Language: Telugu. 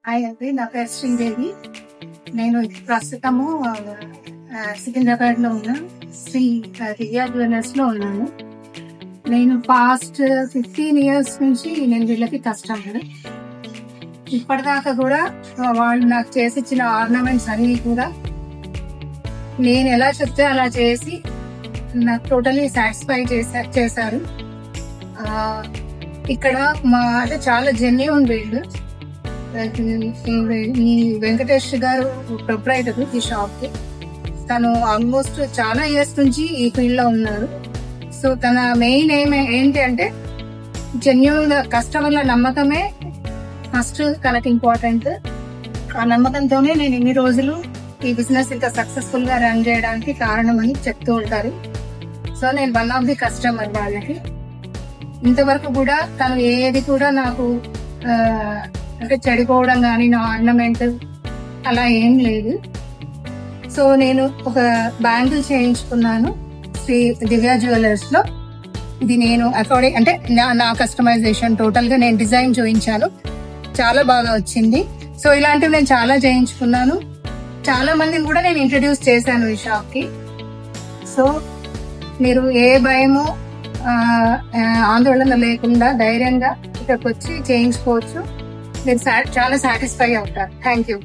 హాయ్ అండి, నా పేరు శ్రీదేవి. నేను ప్రస్తుతము సికింద్రాబాద్ లో ఉన్న శ్రీ దివ్యా జ్యువెలర్స్ లో ఉన్నాను. నేను పాస్ట్ 15 years నుంచి నేను వీళ్ళకి కస్టమర్. ఇప్పటిదాకా కూడా వాళ్ళు నాకు చేసి ఇచ్చిన ఆర్నమెంట్స్ అన్ని కూడా నేను ఎలా చెప్తే అలా చేసి నాకు టోటలీ సాటిస్ఫై చేశారు. ఇక్కడ మా అంటే చాలా జెన్యూన్ వీళ్ళు. ఈ వెంకటేష్ గారు ప్రొప్రైటర్ ఈ షాప్ కి. తను ఆల్మోస్ట్ చాలా ఇయర్స్ నుంచి ఈ ఫీల్డ్ లో ఉన్నారు. సో తన మెయిన్ ఏంటి అంటే జెన్యూన్ గా కస్టమర్ల నమ్మకమే ఫస్ట్ తనకి ఇంపార్టెంట్. ఆ నమ్మకంతోనే నేను ఇన్ని రోజులు ఈ బిజినెస్ ఇంత సక్సెస్ఫుల్ గా రన్ చేయడానికి కారణం అని చెప్తూ ఉంటారు. సో నేను వన్ ఆఫ్ ది కస్టమర్ వాళ్ళకి. ఇంతవరకు కూడా తను ఏది కూడా నాకు అంటే చెడిపోవడం కానీ నా ఆర్నమెంట్ అలా ఏం లేదు. సో నేను ఒక బ్యాంగిల్ చేయించుకున్నాను శ్రీ దివ్యా జ్యువెలర్స్ లో. ఇది నేను అకార్డింగ్ అంటే నా కస్టమైజేషన్ టోటల్ గా నేను డిజైన్ చూపించాను. చాలా బాగా వచ్చింది. సో ఇలాంటివి నేను చాలా చేయించుకున్నాను. చాలా మందిని కూడా నేను ఇంట్రడ్యూస్ చేశాను ఈ షాప్ కి. సో మీరు ఏ భయము ఆందోళన లేకుండా ధైర్యంగా ఇక్కడికి వచ్చి చేయించుకోవచ్చు. మీరు చాలా సాటిస్ఫై అవుతారు. Thank you.